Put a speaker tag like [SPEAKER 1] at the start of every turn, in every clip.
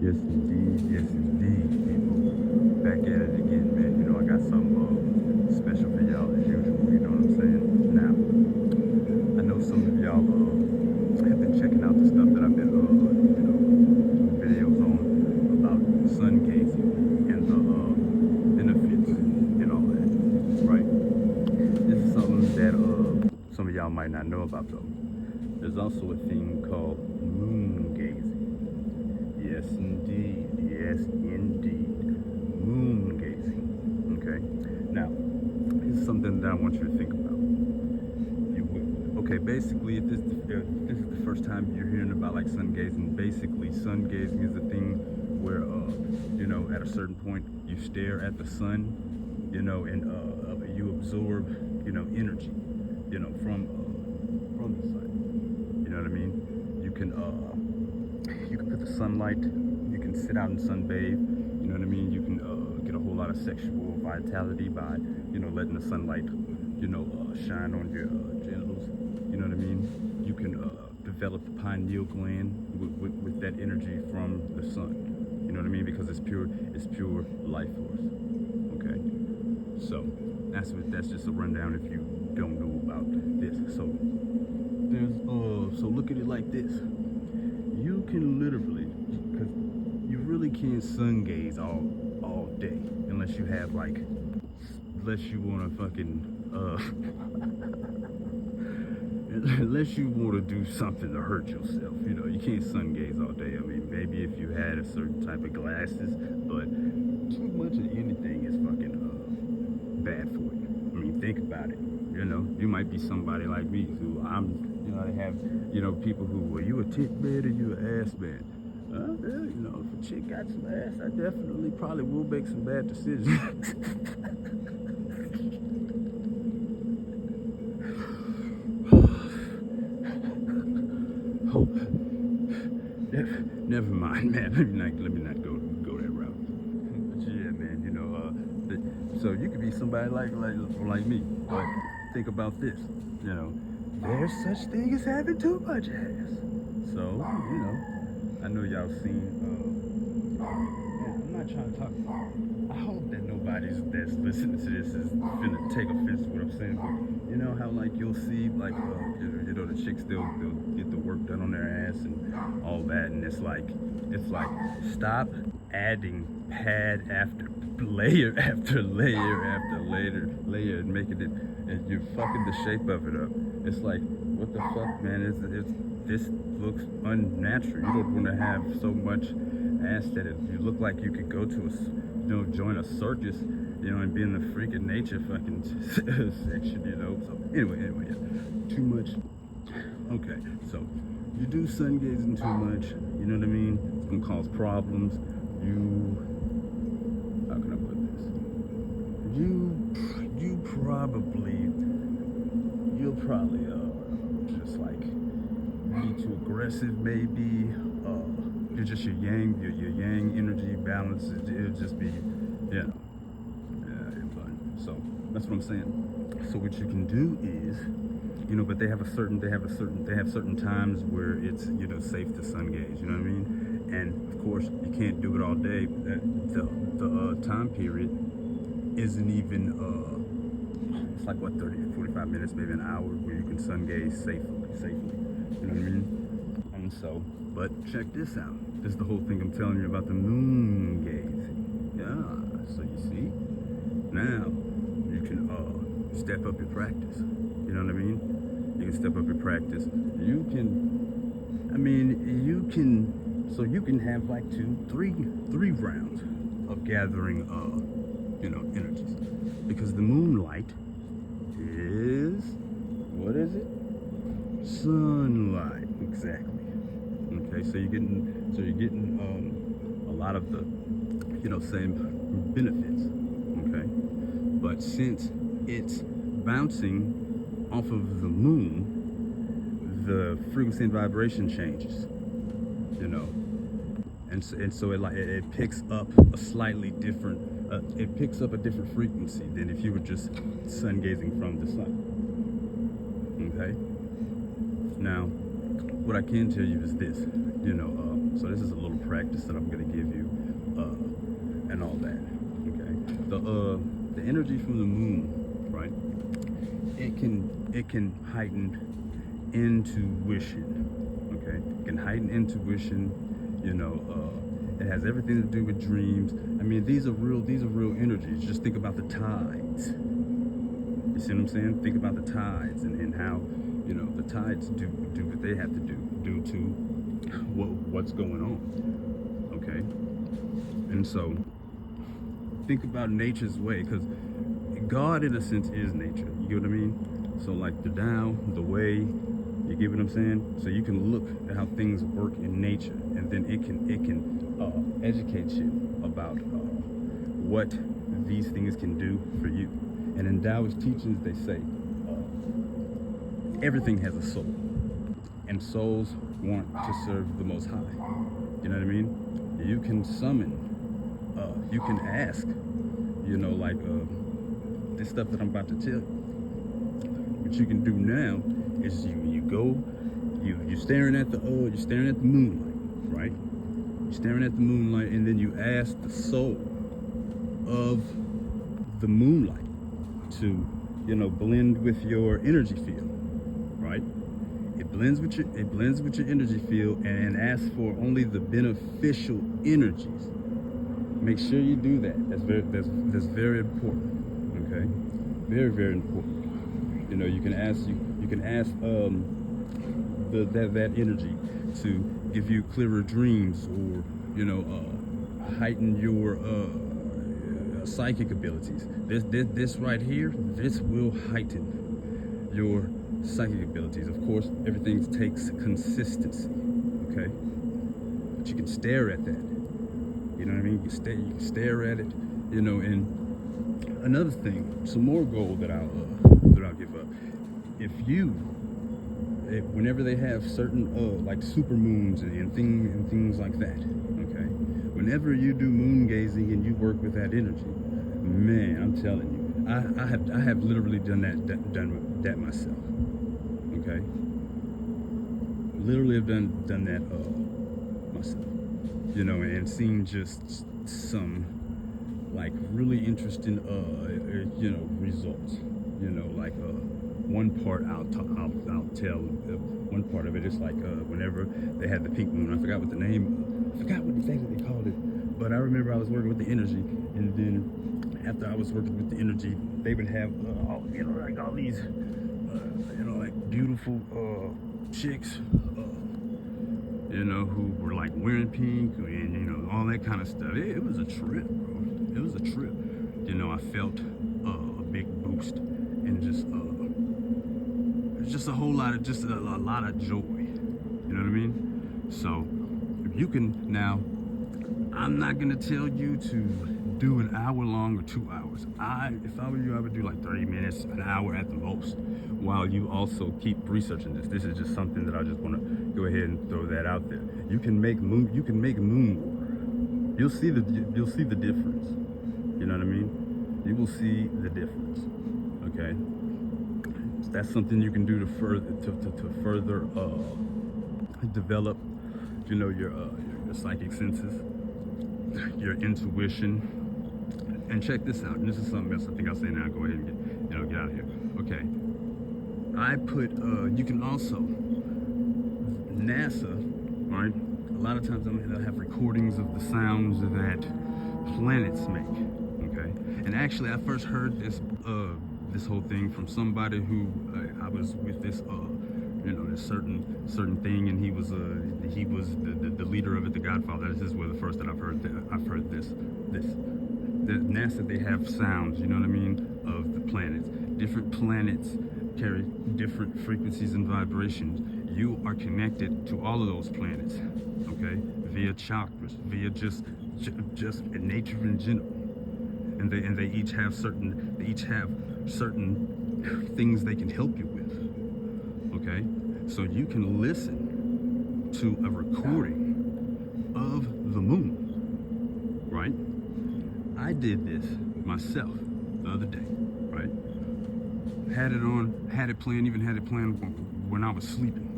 [SPEAKER 1] Yes indeed, people. Back at it again, man. I got something special for y'all as usual. You know what I'm saying? Now, I know some of y'all have been checking out the stuff that I've been, doing videos on about sun gazing and the benefits and all that, right? This is something that some of y'all might not know about though. There's also a thing called moon gazing. Yes, indeed. Yes, indeed. Moon gazing. Okay. Now, here's something that I want you to think about. Okay, basically, if this is the first time you're hearing about like sun gazing, basically, sun gazing is a thing where, at a certain point, you stare at the sun, and you absorb, energy, from the sun. You know what I mean? You can put the sunlight. You can sit out and sunbathe. You know what I mean? You can get a whole lot of sexual vitality by letting the sunlight shine on your genitals. You know what I mean? You can develop the pineal gland with that energy from the sun. You know what I mean? Because it's pure life force. Okay. So that's just a rundown if you don't know about this. So look at it like this. You can literally, because you really can't sun gaze all day unless you have unless you want to fucking unless you want to do something to hurt yourself. You can't sun gaze all day. I mean, maybe if you had a certain type of glasses, but too much of anything is fucking bad for you. I mean, think about it. You might be somebody like me who they have, people who, well, you a tit man or you an ass man? If a chick got some ass, I definitely probably will make some bad decisions. Oh, never mind, man. Let me not go that route. But yeah, man. So you could be somebody like me. But think about this. There's such thing as having too much ass. So I know y'all seen. I'm not trying to talk. I hope that nobody that's listening to this is gonna take offense to what I'm saying. But you know how you'll see the chicks they'll get the work done on their ass and all that, and it's like stop adding pad after layer after layer after layer and making it, and you're fucking the shape of it up. It's like, what the fuck, man? This looks unnatural. You don't want to have so much ass that you look like you could go to join a circus, and be in the freaking nature fucking section, So anyway, yeah. Too much. Okay, so you do sun gazing too much, you know what I mean? It's gonna cause problems. How can I put this? You'll probably just be too aggressive, maybe. You're just your yang energy balance. It'll just be, so that's what I'm saying. So what you can do is, but they have certain times where it's safe to sun gaze. You know what I mean? And of course you can't do it all day. The time period isn't even it's like what 30 45 minutes, maybe an hour, where you can sun gaze safely. You know what I mean? And so, but check this out. This is the whole thing I'm telling you about the moon gazing. Yeah. So you see, now you can step up your practice. You know what I mean? You can step up your practice. You can have three rounds of gathering, energies, because the moonlight is, what is it? Sunlight, exactly. Okay, so you're getting a lot of the, same benefits. Okay, but since it's bouncing off of the moon, the frequency and vibration changes, and so it picks up a slightly different, it picks up a different frequency than if you were just sun gazing from the sun. Okay. Now, what I can tell you is this, So this is a little practice that I'm going to give you, and all that. Okay. The energy from the moon, right? It can heighten intuition. Okay. It can heighten intuition. It has everything to do with dreams. I mean, these are real energies. Just think about the tides. You see what I'm saying? Think about the tides and how, the tides do what they have to do due to what's going on. Okay? And so think about nature's way, because God in a sense is nature. You get what I mean? So like the Tao, the way, you get what I'm saying? So you can look at how things work in nature, and then it can educate you about what these things can do for you. And in Taoist teachings, they say everything has a soul, and souls want to serve the Most High. You know what I mean? You can summon, you can ask, this stuff that I'm about to tell you. What you can do now is you go, you're staring at the moonlight, right? You're staring at the moonlight, and then you ask the soul of the moonlight to, blend with your energy field, right? It blends with your energy field and asks for only the beneficial energies. Make sure you do that. That's very important. Okay, very, very important. You can ask that energy to give you clearer dreams, or heighten your psychic abilities. This right here, this will heighten your psychic abilities. Of course, everything takes consistency. Okay, but you can stare at that. You know what I mean? You can stare at it. And another thing, some more gold that I'll give up. Whenever they have certain like super moons and things like that, okay. Whenever you do moon gazing and you work with that energy, man, I'm telling you, I have literally done that myself. Okay. Literally have done that myself. And seen just some like really interesting results. One part I'll tell. One part of it is like whenever they had the pink moon. I forgot what exactly they called it, but I remember I was working with the energy, and then after I was working with the energy, they would have all these like beautiful chicks, who were like wearing pink and all that kind of stuff. It was a trip, bro. It was a trip. I felt a big boost and just a whole lot of a lot of joy. You know what I mean? So you can now. I'm not gonna tell you to do an hour long or 2 hours. If I were you, I would do like 30 minutes, an hour at the most, while you also keep researching this. This is just something that I just want to go ahead and throw that out there. You can make moon water. You'll see the difference. You know what I mean? You will see the difference. Okay. So that's something you can do to further develop, your psychic senses, your intuition. And check this out. And this is something else I think I'll say now. Go ahead and get out of here. Okay. I put, you can also, NASA, right? A lot of times they'll have recordings of the sounds that planets make. Okay. And actually, I first heard this whole thing from somebody who I was with this this certain thing, and he was the leader of it, the Godfather. This is where the first that I've heard this. The NASA, they have sounds, you know what I mean, of the planets. Different planets carry different frequencies and vibrations. You are connected to all of those planets, okay, via chakras, via just nature in general. And they each have certain things they can help you with. Okay, so you can listen to a recording of the moon, right? I did this myself the other day, right? Had it playing when I was sleeping,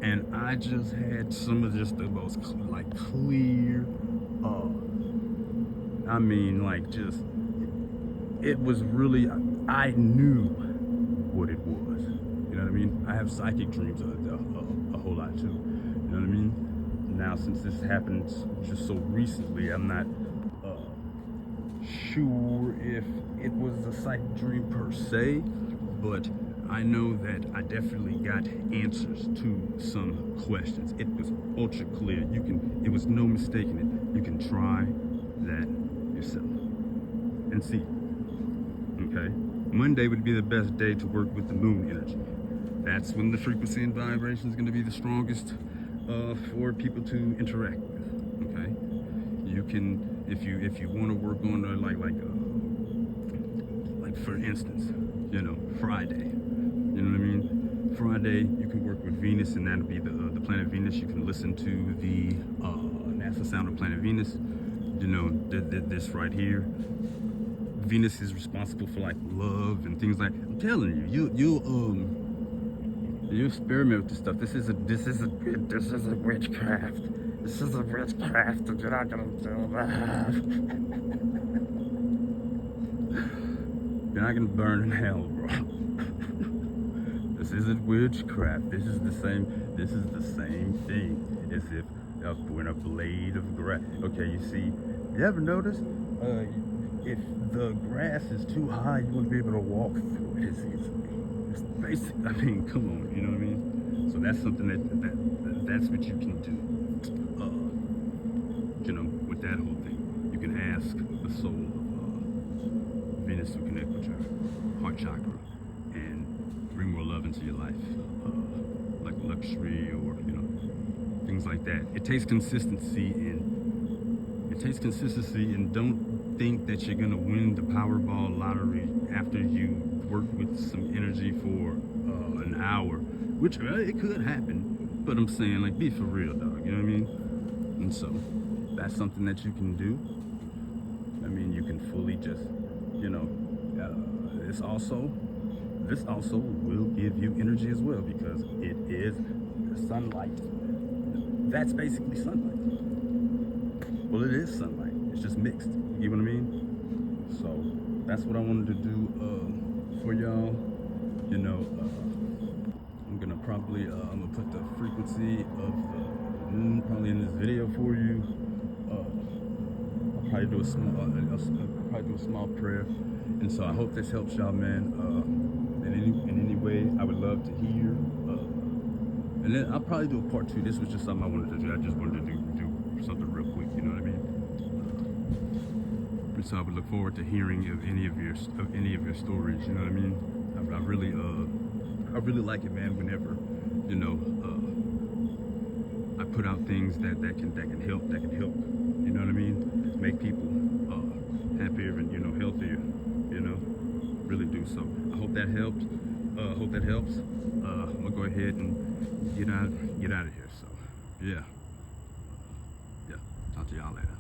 [SPEAKER 1] and I just had some of just the most like clear, I mean, like just it was really, I knew what it was. You know what I mean? I have psychic dreams a whole lot too. You know what I mean? Now, since this happened just so recently, I'm not sure if it was a psychic dream per se, but I know that I definitely got answers to some questions. It was ultra clear. It was no mistaking it. You can try that yourself and see. Okay? Monday would be the best day to work with the moon energy. That's when the frequency and vibration is going to be the strongest for people to interact with. Okay? You can, if you want to work on like for instance, Friday. You know what I mean? Friday, you can work with Venus, and that'll be the planet Venus. You can listen to the NASA sound of planet Venus. This right here. Venus is responsible for like love and things like. I'm telling you, you experiment with this stuff. This is a witchcraft. This is a witchcraft, and you're not gonna do that. You're not gonna burn in hell, bro. This isn't witchcraft. This is the same thing as if when a blade of grass. Okay, you see, you ever notice? If the grass is too high, you won't be able to walk through it as easily. It's basic. I mean, come on, you know what I mean? So that's something that's what you can do. With that whole thing, you can ask the soul of Venus to connect with your heart chakra and bring more love into your life, like luxury or things like that. It takes consistency and don't think that you're gonna win the Powerball lottery after you work with some energy for an hour, which it could happen, but I'm saying, like, be for real, dog, you know what I mean? And so that's something that you can do. I mean, you can fully just, this also will give you energy as well, because it is sunlight. That's basically sunlight. Well, it is sunlight. It's just mixed. You get what I mean? So that's what I wanted to do for y'all. I'm gonna probably I'm gonna put the frequency of the moon probably in this video for you. I'll probably do a small prayer. And so I hope this helps y'all, man. In any way, I would love to hear. And then I'll probably do a part 2. This was just something I wanted to do. I just wanted to do something real quick. You know what I mean? And so I would look forward to hearing of any of your stories. You know what I mean? I really like it, man. Whenever I put out things that can help. You know what I mean? Make people happier and healthier. Really do. So I hope that helped. Hope that helps. I'm gonna go ahead and get out of here. So yeah. Talk to y'all later.